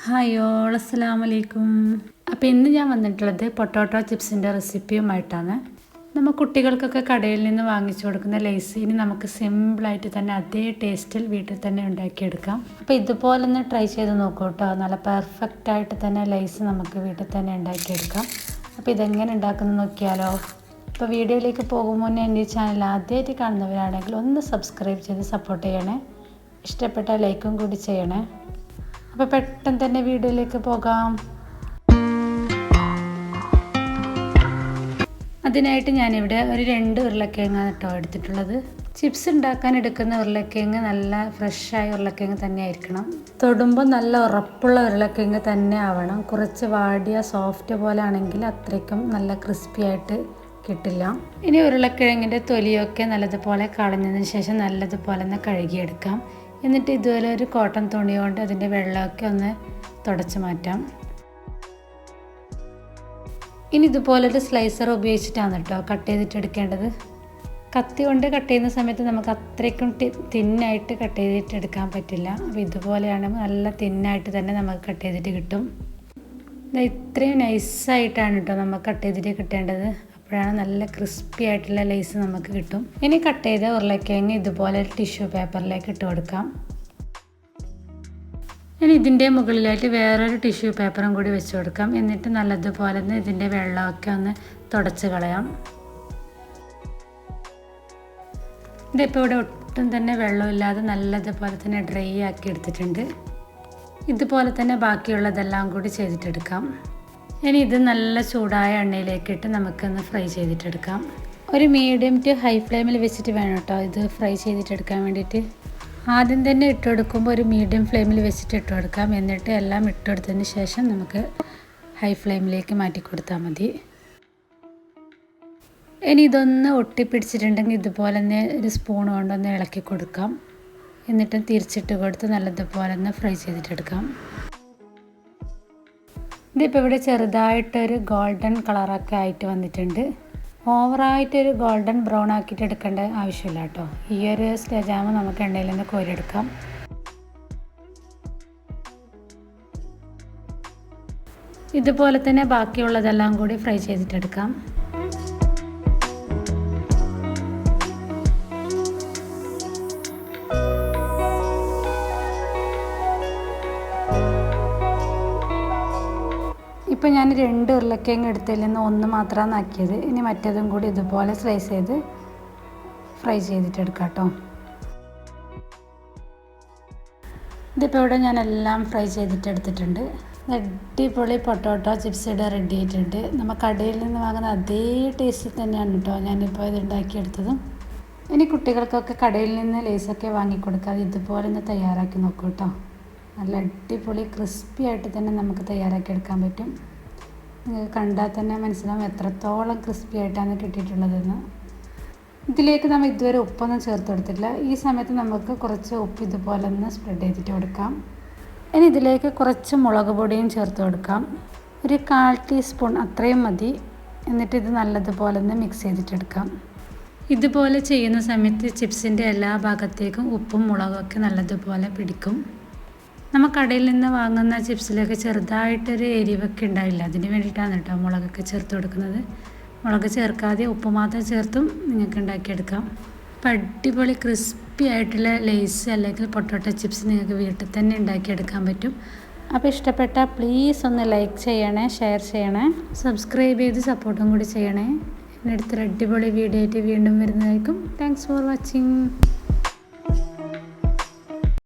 Hi all, അസ്സലാമു അലൈക്കും. അപ്പോൾ ഇന്ന് ഞാൻ വന്നിട്ടുള്ളത് പൊട്ടാറ്റോ ചിപ്സിൻ്റെ റെസിപ്പിയുമായിട്ടാണ്. നമ്മൾ കുട്ടികൾക്കൊക്കെ കടയിൽ നിന്ന് വാങ്ങിച്ചു കൊടുക്കുന്ന ലേസ് ഇനി നമുക്ക് സിമ്പിളായിട്ട് തന്നെ അതേ ടേസ്റ്റിൽ വീട്ടിൽ തന്നെ ഉണ്ടാക്കിയെടുക്കാം. അപ്പോൾ ഇതുപോലെ ഒന്ന് ട്രൈ ചെയ്ത് നോക്കൂ കേട്ടോ. നല്ല പെർഫെക്റ്റായിട്ട് തന്നെ ലേസ് നമുക്ക് വീട്ടിൽ തന്നെ ഉണ്ടാക്കിയെടുക്കാം. അപ്പോൾ ഇതെങ്ങനെ ഉണ്ടാക്കുന്നത് നോക്കിയാലോ. അപ്പോൾ വീഡിയോയിലേക്ക് പോകും മുന്നേ എൻ്റെ ചാനൽ ആദ്യമായിട്ട് കാണുന്നവരാണെങ്കിൽ ഒന്ന് സബ്സ്ക്രൈബ് ചെയ്ത് സപ്പോർട്ട് ചെയ്യണേ. ഇഷ്ടപ്പെട്ട ലൈക്കും കൂടി ചെയ്യണേ. അപ്പോൾ പെട്ടെന്ന് തന്നെ വീഡിയോയിലേക്ക് പോകാം. അതിനായിട്ട് ഞാനിവിടെ ഒരു 2 ഉരുളക്കിഴങ്ങാണ് കേട്ടോ എടുത്തിട്ടുള്ളത്. ചിപ്സ് ഉണ്ടാക്കാൻ എടുക്കുന്ന ഉരുളക്കിഴങ്ങ് നല്ല ഫ്രഷായ ഉരുളക്കിഴങ്ങ് തന്നെ ആയിരിക്കണം. തൊടുമ്പോൾ നല്ല ഉറപ്പുള്ള ഉരുളക്കിഴങ്ങ് തന്നെ ആവണം. കുറച്ച് വാടിയ സോഫ്റ്റ് പോലെ ആണെങ്കിൽ അത്രയ്ക്കും നല്ല ക്രിസ്പി ആയിട്ട് കിട്ടില്ല. ഇനി ഉരുളക്കിഴങ്ങിൻ്റെ തൊലിയൊക്കെ നല്ലതുപോലെ കളഞ്ഞതിന് ശേഷം നല്ലതുപോലെ ഒന്ന് കഴുകിയെടുക്കാം. എന്നിട്ട് ഇതുപോലെ ഒരു കോട്ടൺ തുണി കൊണ്ട് അതിൻ്റെ വെള്ളമൊക്കെ ഒന്ന് തുടച്ച് മാറ്റാം. ഇനി ഇതുപോലൊരു സ്ലൈസർ ഉപയോഗിച്ചിട്ടാണ് കേട്ടോ കട്ട് ചെയ്തിട്ട് എടുക്കേണ്ടത്. കത്തി കൊണ്ട് കട്ട് ചെയ്യുന്ന സമയത്ത് നമുക്ക് അത്രയ്ക്കും തിന്നായിട്ട് കട്ട് ചെയ്തിട്ട് എടുക്കാൻ പറ്റില്ല. അപ്പോൾ ഇതുപോലെയാണ് നല്ല തിന്നായിട്ട് തന്നെ നമുക്ക് കട്ട് ചെയ്തിട്ട് കിട്ടും. ഇത്രയും നൈസായിട്ടാണ് കേട്ടോ നമുക്ക് കട്ട് ചെയ്തിട്ട് കിട്ടേണ്ടത്. അപ്പോഴാണ് നല്ല ക്രിസ്പി ആയിട്ടുള്ള ലേസ് നമുക്ക് കിട്ടും. ഇനി കട്ട് ചെയ്ത ഉരുളക്കിഴങ്ങ് ഇതുപോലെ ടിഷ്യൂ പേപ്പറിലേക്ക് ഇട്ട് കൊടുക്കാം. ഇനി ഇതിൻ്റെ മുകളിലായിട്ട് വേറൊരു ടിഷ്യൂ പേപ്പറും കൂടി വെച്ച് കൊടുക്കാം. എന്നിട്ട് നല്ലതുപോലെ തന്നെ ഇതിൻ്റെ വെള്ളമൊക്കെ ഒന്ന് തുടച്ച് കളയാം. ഇതിപ്പോൾ ഇവിടെ ഒട്ടും തന്നെ വെള്ളമില്ലാതെ നല്ലതുപോലെ തന്നെ ഡ്രൈ ആക്കി എടുത്തിട്ടുണ്ട്. ഇതുപോലെ തന്നെ ബാക്കിയുള്ളതെല്ലാം കൂടി ചെയ്തിട്ടെടുക്കാം. ഇനി ഇത് നല്ല ചൂടായ എണ്ണയിലേക്കിട്ട് നമുക്കൊന്ന് ഫ്രൈ ചെയ്തിട്ടെടുക്കാം. ഒരു മീഡിയം ടു ഹൈ ഫ്ലെയിമിൽ വെച്ചിട്ട് വേണം കേട്ടോ ഇത് ഫ്രൈ ചെയ്തിട്ടെടുക്കാൻ വേണ്ടിയിട്ട്. ആദ്യം തന്നെ ഇട്ടെടുക്കുമ്പോൾ ഒരു മീഡിയം ഫ്ലെയിമിൽ വെച്ചിട്ട് ഇട്ട് കൊടുക്കാം. എന്നിട്ട് എല്ലാം ഇട്ടെടുത്തതിന് ശേഷം നമുക്ക് ഹൈ ഫ്ലെയിമിലേക്ക് മാറ്റി കൊടുത്താൽ മതി. ഇനി ഇതൊന്ന് ഒട്ടിപ്പിടിച്ചിട്ടുണ്ടെങ്കിൽ ഇതുപോലെ തന്നെ ഒരു സ്പൂൺ കൊണ്ടൊന്ന് ഇളക്കി കൊടുക്കാം. എന്നിട്ട് തിരിച്ചിട്ട് കൊടുത്ത് നല്ലതുപോലെ ഒന്ന് ഫ്രൈ ചെയ്തിട്ടെടുക്കാം. ഇതിപ്പോൾ ഇവിടെ ചെറുതായിട്ടൊരു ഗോൾഡൻ കളറൊക്കെ ആയിട്ട് വന്നിട്ടുണ്ട്. ഓവറായിട്ടൊരു ഗോൾഡൻ ബ്രൗൺ ആക്കിയിട്ട് എടുക്കേണ്ട ആവശ്യമില്ല കേട്ടോ. ഈ ഒരു സ്റ്റേജാകുമ്പോൾ നമുക്ക് എണ്ണയിൽ നിന്ന് കോരിയെടുക്കാം. ഇതുപോലെ തന്നെ ബാക്കിയുള്ളതെല്ലാം കൂടി ഫ്രൈ ചെയ്തിട്ടെടുക്കാം. ഇപ്പോൾ ഞാൻ 2 ഉരുളക്കിഴങ്ങ് എടുത്തതിൽ നിന്ന് 1 മാത്രമാണ് ആക്കിയത്. ഇനി മറ്റേതും കൂടി ഇതുപോലെ സ്ലൈസ് ചെയ്ത് ഫ്രൈ ചെയ്തിട്ടെടുക്കാം കേട്ടോ. ഇതിപ്പോൾ ഇവിടെ ഞാൻ എല്ലാം ഫ്രൈ ചെയ്തിട്ടെടുത്തിട്ടുണ്ട്. അടിപൊളി പൊട്ടാറ്റോ ചിപ്സ് ഇവിടെ റെഡി ആയിട്ടുണ്ട്. നമ്മൾ കടയിൽ നിന്ന് വാങ്ങുന്ന അതേ ടേസ്റ്റിൽ തന്നെയാണ് കേട്ടോ ഞാനിപ്പോൾ ഇത് ഉണ്ടാക്കിയെടുത്തതും. ഇനി കുട്ടികൾക്കൊക്കെ കടയിൽ നിന്ന് ലേസൊക്കെ വാങ്ങിക്കൊടുക്കാതെ ഇതുപോലെ ഒന്ന് തയ്യാറാക്കി നോക്കൂ കേട്ടോ. നല്ല അടിപൊളി ക്രിസ്പി ആയിട്ട് തന്നെ നമുക്ക് തയ്യാറാക്കി എടുക്കാൻ പറ്റും. നിങ്ങൾക്ക് കണ്ടാൽ തന്നെ മനസ്സിലാവും എത്രത്തോളം ക്രിസ്പി ആയിട്ടാണ് കിട്ടിയിട്ടുള്ളതെന്ന്. ഇതിലേക്ക് നമ്മൾ ഇതുവരെ ഉപ്പൊന്നും ചേർത്ത് കൊടുത്തിട്ടില്ല. ഈ സമയത്ത് നമുക്ക് കുറച്ച് ഉപ്പ് ഇതുപോലെ ഒന്ന് സ്പ്രെഡ് ചെയ്തിട്ട് കൊടുക്കാം. ഇനി ഇതിലേക്ക് കുറച്ച് മുളക് പൊടിയും ചേർത്ത് കൊടുക്കാം. ഒരു 1/4 ടീസ്പൂൺ അത്രയും മതി. എന്നിട്ട് ഇത് നല്ലതുപോലെ ഒന്ന് മിക്സ് ചെയ്തിട്ടെടുക്കാം. ഇതുപോലെ ചെയ്യുന്ന സമയത്ത് ചിപ്സിൻ്റെ എല്ലാ ഭാഗത്തേക്കും ഉപ്പും മുളകൊക്കെ നല്ലതുപോലെ പിടിക്കും. നമ്മൾ കടയിൽ നിന്ന് വാങ്ങുന്ന ചിപ്സിലൊക്കെ ചെറുതായിട്ടൊരു എരിവൊക്കെ ഉണ്ടാവില്ല. അതിന് വേണ്ടിയിട്ടാണ് കേട്ടോ മുളകൊക്കെ ചേർത്ത് കൊടുക്കുന്നത്. മുളക് ചേർക്കാതെ ഉപ്പ് മാത്രം ചേർത്തും നിങ്ങൾക്ക് ഉണ്ടാക്കിയെടുക്കാം. അപ്പം അടിപൊളി ക്രിസ്പി ആയിട്ടുള്ള ലേസ് അല്ലെങ്കിൽ പൊട്ടാറ്റോ ചിപ്സ് നിങ്ങൾക്ക് വീട്ടിൽ തന്നെ ഉണ്ടാക്കിയെടുക്കാൻ പറ്റും. അപ്പോൾ ഇഷ്ടപ്പെട്ടാൽ പ്ലീസ് ഒന്ന് ലൈക്ക് ചെയ്യണേ, ഷെയർ ചെയ്യണേ, സബ്സ്ക്രൈബ് ചെയ്ത് സപ്പോർട്ടും കൂടി ചെയ്യണേ. അടുത്തൊരു അടിപൊളി വീഡിയോ ആയിട്ട് വീണ്ടും വരുന്നതായിരിക്കും. Thanks for watching.